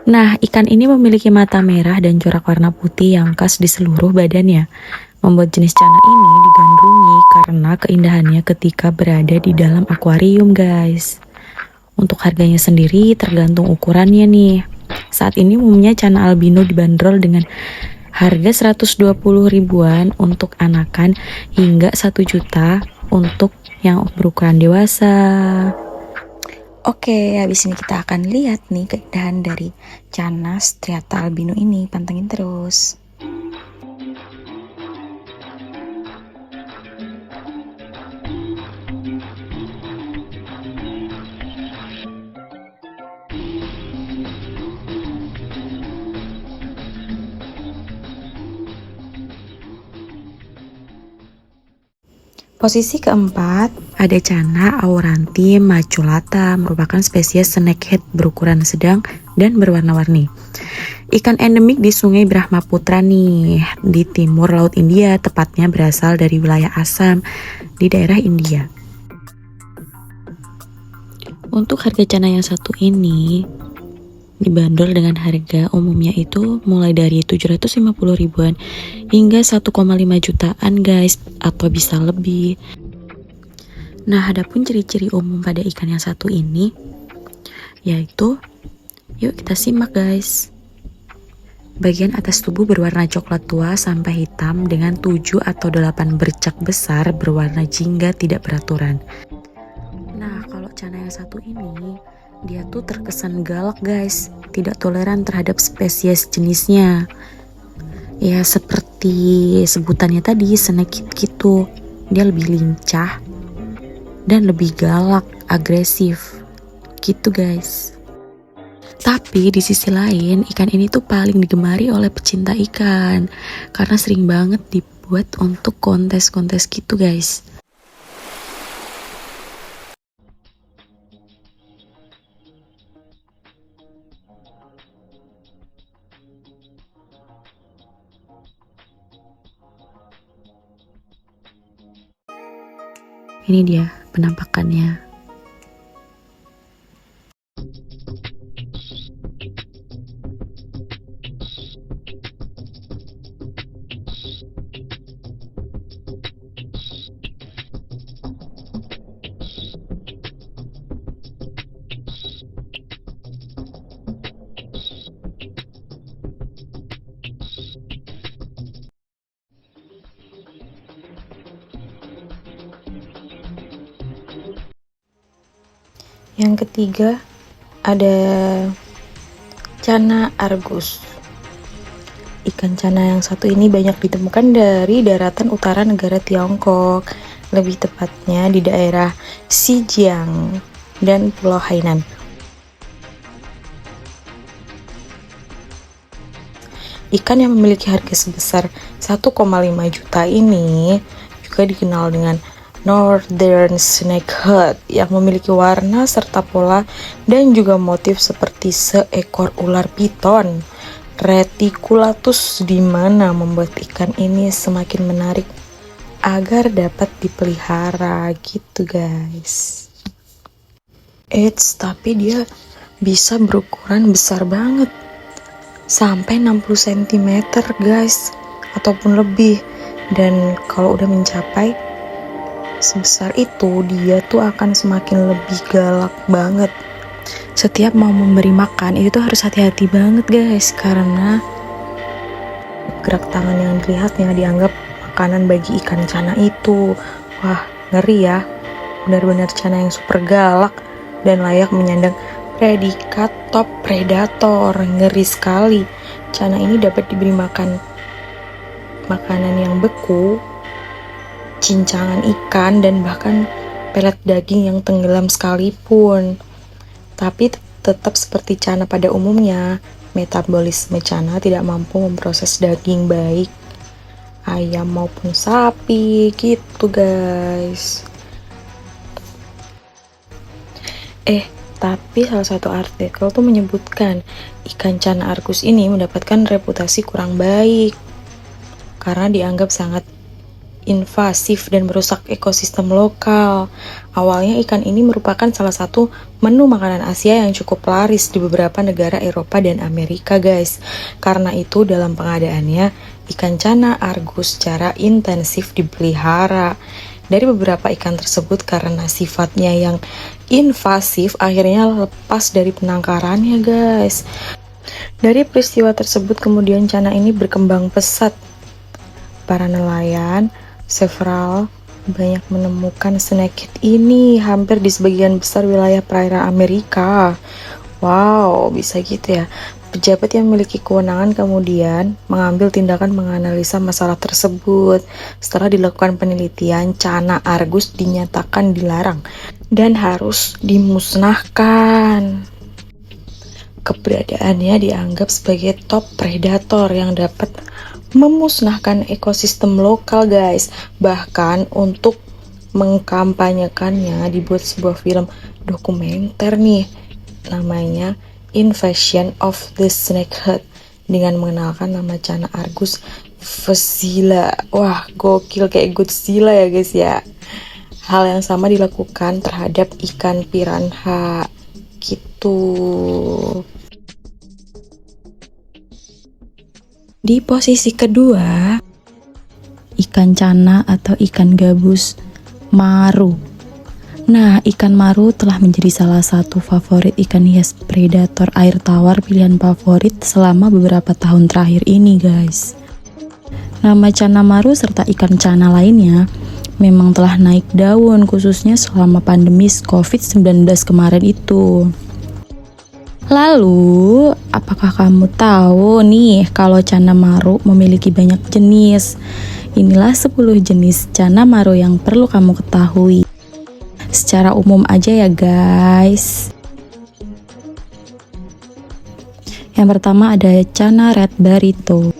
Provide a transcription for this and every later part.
Nah, ikan ini memiliki mata merah dan corak warna putih yang khas di seluruh badannya. Membuat jenis cana ini digandrungi karena keindahannya ketika berada di dalam akuarium, guys. Untuk harganya sendiri tergantung ukurannya nih. Saat ini umumnya cana albino dibanderol dengan harga 120 ribuan untuk anakan hingga 1 juta untuk yang berukuran dewasa. Oke, habis ini kita akan lihat nih keindahan dari cana striata albino ini. Pantengin terus. Posisi keempat, Ada cana auranti maculata, merupakan spesies snakehead berukuran sedang dan berwarna-warni. Ikan endemik di Sungai Brahmaputra nih, di timur Laut India, tepatnya berasal dari wilayah Assam di daerah India. Untuk harga cana yang satu ini dibanderol dengan harga umumnya itu mulai dari 750 ribuan hingga 1,5 jutaan guys, atau bisa lebih. Nah, adapun ciri-ciri umum pada ikan yang satu ini yaitu, yuk kita simak guys. Bagian atas tubuh berwarna coklat tua sampai hitam dengan 7 atau 8 bercak besar berwarna jingga tidak beraturan. Nah, kalau cana yang satu ini, dia tuh terkesan galak guys, tidak toleran terhadap spesies jenisnya. Ya seperti sebutannya tadi, snakehead gitu. Dia lebih lincah dan lebih galak, agresif gitu guys. Tapi di sisi lain, ikan ini tuh paling digemari oleh pecinta ikan karena sering banget dibuat untuk kontes-kontes gitu guys. Ini dia penampakannya. yang ketiga ada cana argus. Ikan cana yang satu ini banyak ditemukan dari daratan utara negara Tiongkok, lebih tepatnya di daerah Xinjiang dan Pulau Hainan. Ikan yang memiliki harga sebesar 1,5 juta ini juga dikenal dengan Northern Snakehead yang memiliki warna serta pola dan juga motif seperti seekor ular piton reticulatus, di mana membuat ikan ini semakin menarik agar dapat dipelihara gitu guys. Tapi dia bisa berukuran besar banget, sampai 60 cm guys, ataupun lebih. Dan kalau udah mencapai sebesar itu, dia tuh akan semakin lebih galak banget. Setiap mau memberi makan itu tuh harus hati-hati banget guys, karena gerak tangan yang dilihatnya dianggap makanan bagi ikan cana itu. Wah, ngeri ya, benar-benar cana yang super galak dan layak menyandang predikat top predator. Ngeri sekali. Cana ini dapat diberi makan makanan yang beku, cincangan ikan, dan bahkan pelet daging yang tenggelam sekalipun. Tapi tetap seperti cana pada umumnya, metabolisme cana tidak mampu memproses daging baik ayam maupun sapi gitu guys. Tapi salah satu artikel tuh menyebutkan ikan cana argus ini mendapatkan reputasi kurang baik karena dianggap sangat invasif dan merusak ekosistem lokal. Awalnya ikan ini merupakan salah satu menu makanan Asia yang cukup laris di beberapa negara Eropa dan Amerika, guys. Karena itu dalam pengadaannya, ikan cana argus secara intensif dipelihara. Dari beberapa ikan tersebut karena sifatnya yang invasif, akhirnya lepas dari penangkarannya, guys. Dari peristiwa tersebut kemudian cana ini berkembang pesat. Para nelayan several banyak menemukan snakehead ini hampir di sebagian besar wilayah perairan Amerika. Wow, bisa gitu ya. Pejabat yang memiliki kewenangan kemudian mengambil tindakan menganalisa masalah tersebut. Setelah dilakukan penelitian, cana argus dinyatakan dilarang dan harus dimusnahkan. Keberadaannya dianggap sebagai top predator yang dapat memusnahkan ekosistem lokal, guys. Bahkan untuk mengkampanyekannya dibuat sebuah film dokumenter nih, namanya Invasion of the Snakehead, dengan mengenalkan nama cana argus Godzilla. Wah, gokil, kayak Godzilla ya guys ya. Hal yang sama dilakukan terhadap ikan piranha gitu. Di posisi kedua, ikan cana atau ikan gabus maru. Nah, ikan maru telah menjadi salah satu favorit ikan hias predator air tawar pilihan favorit selama beberapa tahun terakhir ini, guys. Nama cana maru serta ikan cana lainnya memang telah naik daun, khususnya selama pandemi COVID-19 kemarin itu. Lalu, apakah kamu tahu nih kalau cana maru memiliki banyak jenis? Inilah 10 jenis cana maru yang perlu kamu ketahui. Secara umum aja ya guys. Yang pertama ada cana red barito.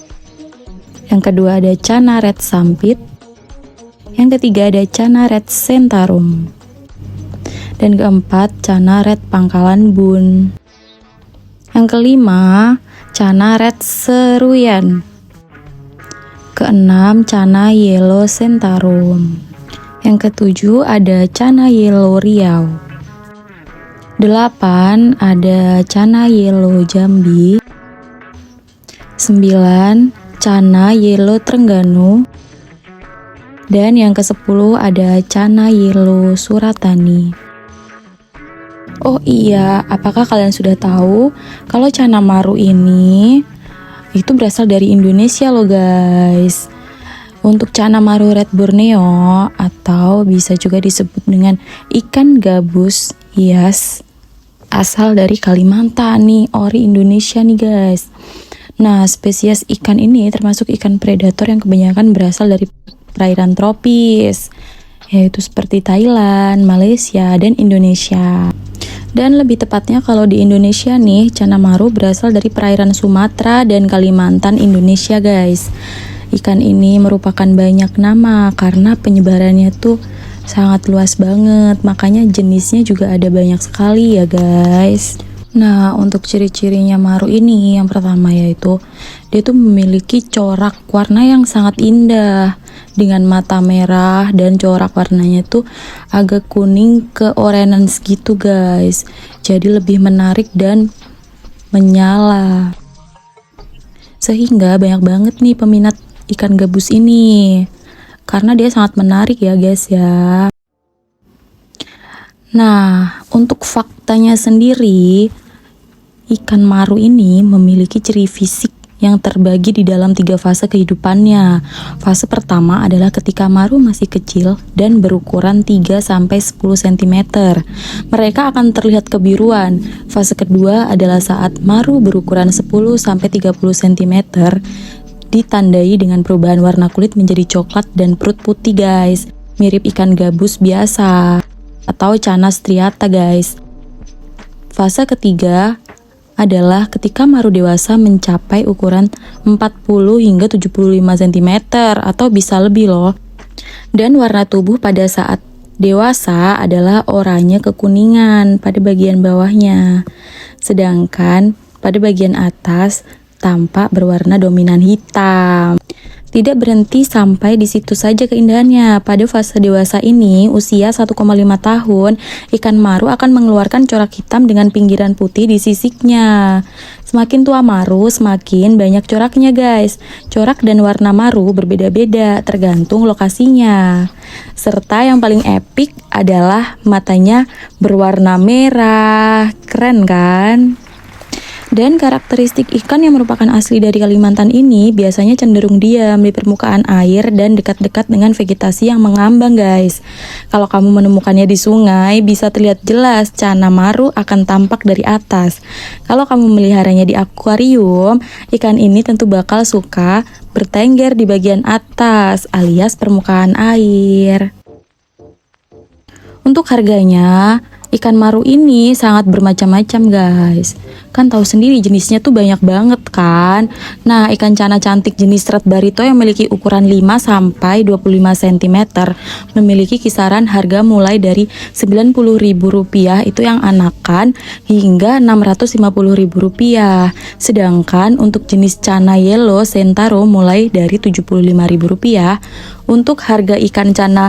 Yang kedua ada cana red sampit. Yang ketiga ada cana red centarum. Dan keempat cana red pangkalan bun. Yang kelima, cana red seruyan. Keenam, cana yellow centarum. Yang ketujuh ada cana yellow riau. 8, ada cana yellow jambi. 9, cana yellow trengganu. Dan yang ke-10 ada cana yellow suratani. Oh iya, apakah kalian sudah tahu kalau cana maru ini itu berasal dari Indonesia loh guys. Untuk cana maru red Borneo atau bisa juga disebut dengan ikan gabus hias asal dari Kalimantan nih, ori Indonesia nih guys. Nah, spesies ikan ini termasuk ikan predator yang kebanyakan berasal dari perairan tropis, yaitu seperti Thailand, Malaysia, dan Indonesia. Dan lebih tepatnya kalau di Indonesia nih, cana maru berasal dari perairan Sumatera dan Kalimantan Indonesia guys. Ikan ini merupakan banyak nama karena penyebarannya tuh sangat luas banget, makanya jenisnya juga ada banyak sekali ya guys. Nah, untuk ciri-cirinya maru ini yang pertama yaitu dia tuh memiliki corak warna yang sangat indah dengan mata merah dan corak warnanya tuh agak kuning ke orange gitu guys. Jadi lebih menarik dan menyala. Sehingga banyak banget nih peminat ikan gabus ini karena dia sangat menarik ya guys ya. Nah, untuk faktanya sendiri, ikan maru ini memiliki ciri fisik yang terbagi di dalam 3 fase kehidupannya. Fase pertama adalah ketika maru masih kecil dan berukuran 3-10 cm. Mereka akan terlihat kebiruan. Fase kedua adalah saat maru berukuran 10-30 cm, ditandai dengan perubahan warna kulit menjadi coklat dan perut putih guys, mirip ikan gabus biasa atau cana striata guys. Fase ketiga adalah ketika maru dewasa mencapai ukuran 40 hingga 75 cm atau bisa lebih loh. Dan warna tubuh pada saat dewasa adalah oranye kekuningan pada bagian bawahnya. Sedangkan pada bagian atas tampak berwarna dominan hitam. Tidak berhenti sampai di situ saja keindahannya. Pada fase dewasa ini, usia 1,5 tahun, ikan maru akan mengeluarkan corak hitam dengan pinggiran putih di sisiknya. Semakin tua maru, semakin banyak coraknya guys. Corak dan warna maru berbeda-beda tergantung lokasinya. Serta yang paling epik adalah matanya berwarna merah. Keren kan? Dan karakteristik ikan yang merupakan asli dari Kalimantan ini biasanya cenderung diam di permukaan air dan dekat-dekat dengan vegetasi yang mengambang guys. Kalau kamu menemukannya di sungai, bisa terlihat jelas cana maru akan tampak dari atas. Kalau kamu meliharanya di akuarium, ikan ini tentu bakal suka bertengger di bagian atas alias permukaan air. Untuk harganya, ikan maru ini sangat bermacam-macam guys. Kan tahu sendiri jenisnya tuh banyak banget kan. Nah, ikan cana cantik jenis red barito yang memiliki ukuran 5 sampai 25 cm memiliki kisaran harga mulai dari Rp90.000 itu yang anakan hingga Rp650.000. Sedangkan untuk jenis cana yellow sentaro mulai dari Rp75.000. Untuk harga ikan cana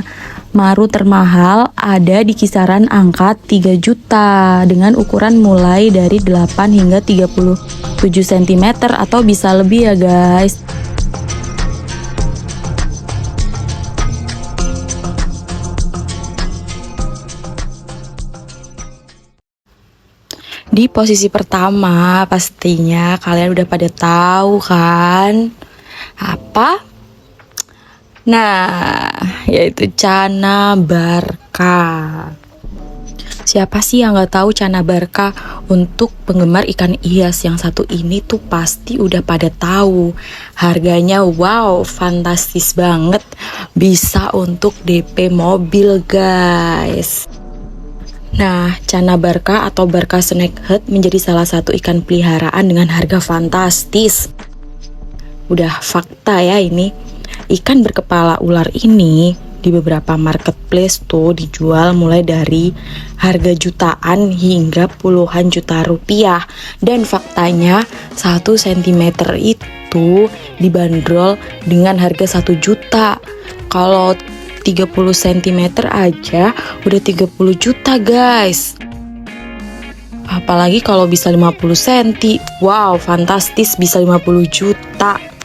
maru termahal ada di kisaran angka 3 juta dengan ukuran mulai dari 8 hingga 37 cm atau bisa lebih ya guys. Di posisi pertama pastinya kalian udah pada tahu kan apa? Nah, yaitu Cana Barca. Siapa sih yang nggak tahu Cana Barca? Untuk penggemar ikan hias yang satu ini tuh pasti udah pada tahu. Harganya wow, fantastis banget. Bisa untuk DP mobil guys. Nah, Cana Barca atau Barca snakehead menjadi salah satu ikan peliharaan dengan harga fantastis. Udah fakta ya ini. Ikan berkepala ular ini di beberapa marketplace tuh dijual mulai dari harga jutaan hingga puluhan juta rupiah. Dan faktanya 1 cm itu dibanderol dengan harga 1 juta. Kalau 30 cm aja udah 30 juta guys. Apalagi kalau bisa 50 cm. Wow, fantastis bisa 50 juta.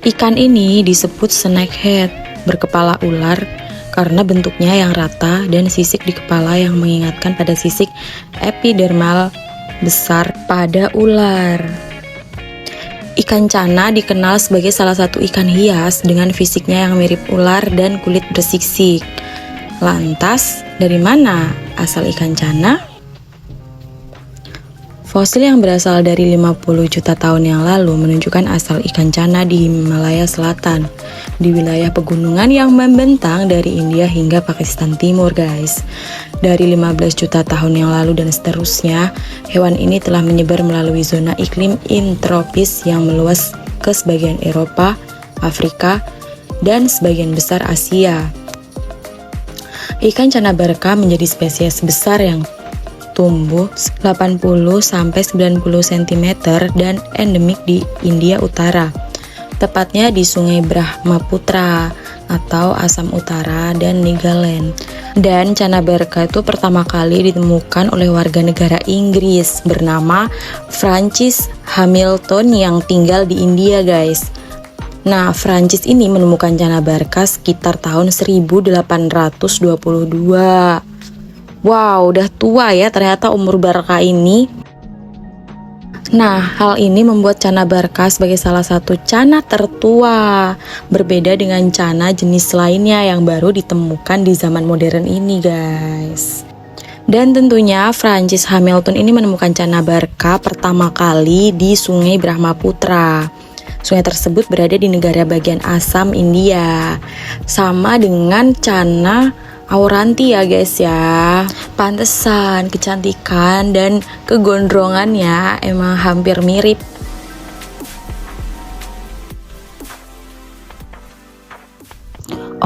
Ikan ini disebut snakehead, berkepala ular, karena bentuknya yang rata dan sisik di kepala yang mengingatkan pada sisik epidermal besar pada ular. Ikan cana dikenal sebagai salah satu ikan hias dengan fisiknya yang mirip ular dan kulit bersisik. Lantas, dari mana asal ikan cana? Fosil yang berasal dari 50 juta tahun yang lalu menunjukkan asal ikan cana di Himalaya Selatan, di wilayah pegunungan yang membentang dari India hingga Pakistan Timur guys. Dari 15 juta tahun yang lalu dan seterusnya, hewan ini telah menyebar melalui zona iklim intropis yang meluas ke sebagian Eropa, Afrika, dan sebagian besar Asia. Ikan cana barca menjadi spesies besar yang tumbuh 80-90 cm dan endemik di India Utara, tepatnya di Sungai Brahmaputra atau Assam Utara dan Nagaland. Dan cana barca itu pertama kali ditemukan oleh warga negara Inggris bernama Francis Hamilton yang tinggal di India guys. Nah, Francis ini menemukan cana barca sekitar tahun 1822. Wow, udah tua ya ternyata umur barca ini. Nah, hal ini membuat cana barca sebagai salah satu cana tertua, berbeda dengan cana jenis lainnya yang baru ditemukan di zaman modern ini guys. Dan tentunya Francis Hamilton ini menemukan cana barca pertama kali di Sungai Brahmaputra. Sungai tersebut berada di negara bagian Assam, India. Sama dengan cana Auranti ya guys ya. Pantesan kecantikan dan kegondrongannya emang hampir mirip.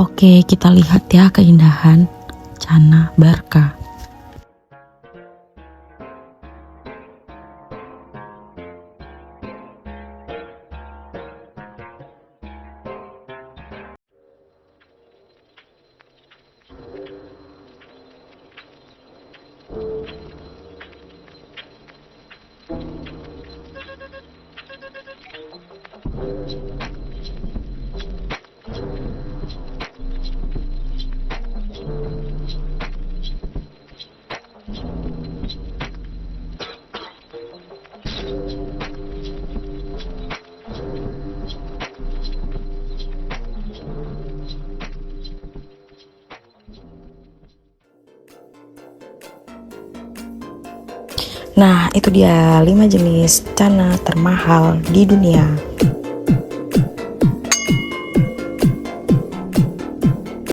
Oke, kita lihat ya keindahan cana barca. Nah, itu dia 5 jenis celana termahal di dunia.